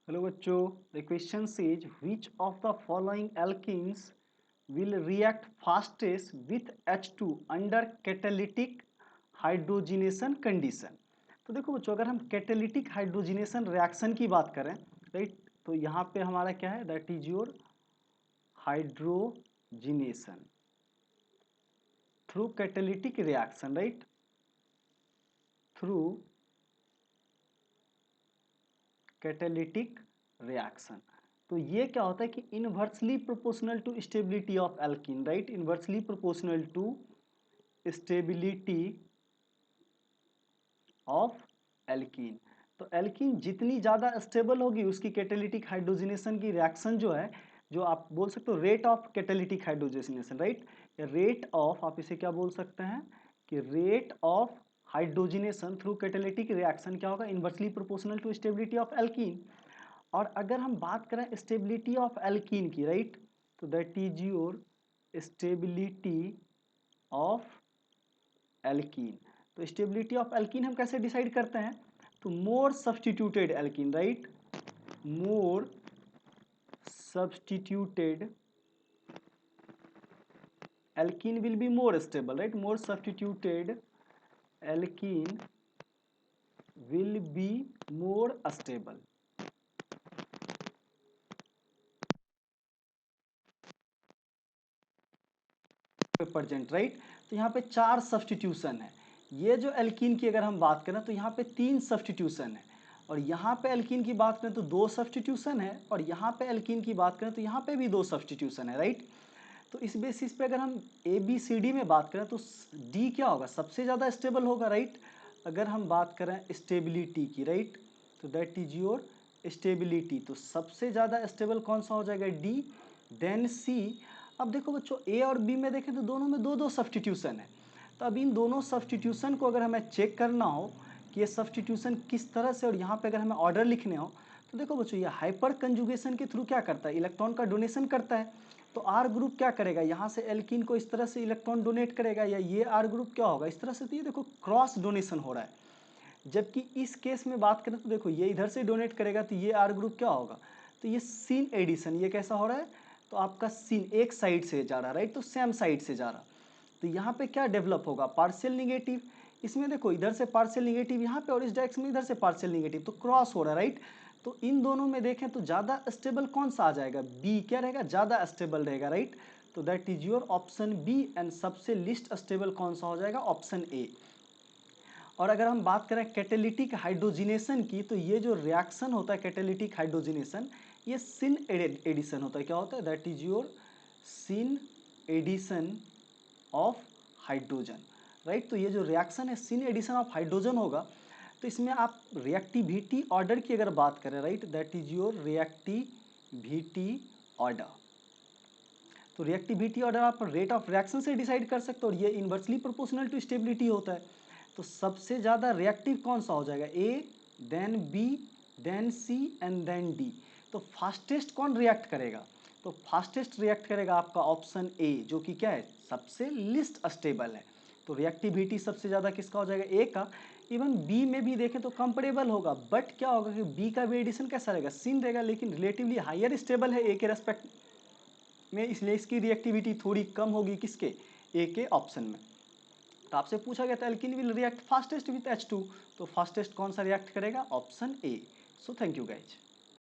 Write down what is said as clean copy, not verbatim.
Hello बच्चों, the question says which of the following alkenes will react fastest with H2 under catalytic hydrogenation condition। तो देखो बच्चों, अगर हम कैटेलिटिक हाइड्रोजिनेशन रिएक्शन की बात करें, राइट, तो यहाँ पे हमारा क्या है, that is your hydrogenation through catalytic reaction, right, through catalytic reaction. तो ये क्या होता है कि inversely proportional to stability of alkene, right, inversely proportional to stability of alkene. तो एल्कीन जितनी ज़्यादा स्टेबल होगी उसकी कैटेलिटिक हाइड्रोजिनेशन की रिएक्शन जो है, जो आप बोल सकते हो rate of catalytic hydrogenation, right, rate of, आप इसे क्या बोल सकते हैं कि rate of hydrogenation through catalytic reaction क्या होगा, inversely proportional to stability of alkene. और अगर हम बात करें स्टेबिलिटी ऑफ एल्कीन की, राइट, तो that is your stability of alkene. तो स्टेबिलिटी ऑफ एल्कीन हम कैसे डिसाइड करते हैं, तो more substituted alkene, right, more substituted alkene will be more stable, right, more substituted alkene will be more stable. Present, right, तो यहाँ पे 4 substitution है। ये जो एल्कीन की अगर हम बात करें तो यहाँ पे 3 सब्सटीट्यूशन है, और यहाँ पे एल्कीन की बात करें तो 2 सब्सटीट्यूशन है, और यहाँ पे एल्कीन की बात करें तो यहाँ पे भी 2 सब्सटीट्यूशन है, राइट। तो इस बेसिस पे अगर हम ABCD में बात करें तो D क्या होगा, सबसे ज़्यादा स्टेबल होगा, राइट। अगर हम बात करें स्टेबिलिटी की, राइट, तो दैट इज योर स्टेबिलिटी, तो सबसे ज़्यादा स्टेबल कौन सा हो जाएगा, D, देन C। अब देखो बच्चों, A और B में देखें तो दोनों में 2-2 सब्सटीट्यूशन है। तो अब इन दोनों सब्सटीट्यूशन को अगर हमें चेक करना हो कि ये सब्सटीट्यूशन किस तरह से, और यहाँ पे अगर हमें ऑर्डर लिखने हो, तो देखो बच्चों, ये हाइपर कंजुगेशन के थ्रू क्या करता है, इलेक्ट्रॉन का डोनेशन करता है। तो आर ग्रुप क्या करेगा, यहाँ से एल्कीन को इस तरह से इलेक्ट्रॉन डोनेट करेगा, या ये आर ग्रुप क्या होगा इस तरह से, तो ये देखो क्रॉस डोनेशन हो रहा है। जबकि इस केस में बात करें तो देखो ये इधर से डोनेट करेगा तो ये आर ग्रुप क्या होगा, तो ये सीन एडिशन, ये कैसा हो रहा है, तो आपका सीन एक साइड से जा रहा है, राइट, तो सेम साइड से जा रहा। तो यहाँ पे क्या डेवलप होगा, पार्शियल निगेटिव, इसमें देखो इधर से पार्शियल निगेटिव यहाँ पे, और इस डायरेक्शन में इधर से पार्शियल निगेटिव, तो क्रॉस हो रहा है, राइट। तो इन दोनों में देखें तो ज़्यादा स्टेबल कौन सा आ जाएगा, बी क्या रहेगा, ज़्यादा स्टेबल रहेगा, राइट। तो that is your option B, and सबसे लिस्ट स्टेबल कौन सा हो जाएगा, ऑप्शन ए। और अगर हम बात करें कैटेलिटिक हाइड्रोजिनेशन की, तो ये जो रिएक्शन होता है कैटेलिटिक हाइड्रोजिनेशन, ये सिन एडिशन होता है, क्या होता है, that is your syn addition of hydrogen, right. तो ये जो रिएक्शन है सिन एडिशन ऑफ हाइड्रोजन होगा, तो इसमें आप रिएक्टिविटी ऑर्डर की अगर बात करें, right, that is your reactivity order. तो रिएक्टिविटी ऑर्डर आप रेट ऑफ रिएक्शन से डिसाइड कर सकते हो, और ये इन्वर्सली प्रोपोर्शनल टू स्टेबिलिटी होता है। तो सबसे ज़्यादा रिएक्टिव कौन सा हो जाएगा, A, then B, then C, and then D. तो फास्टेस्ट कौन रिएक्ट करेगा, तो फास्टेस्ट रिएक्ट करेगा आपका ऑप्शन ए, जो कि क्या है, सबसे लिस्ट स्टेबल है। तो रिएक्टिविटी सबसे ज़्यादा किसका हो जाएगा, ए का। इवन बी में भी देखें तो कंपेरेबल होगा, बट क्या होगा कि बी का भी एडिशन कैसा रहेगा, सिन रहेगा, लेकिन रिलेटिवली हायर स्टेबल है ए के रेस्पेक्ट में, इसलिए इसकी रिएक्टिविटी थोड़ी कम होगी किसके, ए के ऑप्शन में। तो आपसे पूछा गया था alkene will react fastest with H2, तो फास्टेस्ट कौन सा रिएक्ट करेगा, option A. So thank you guys.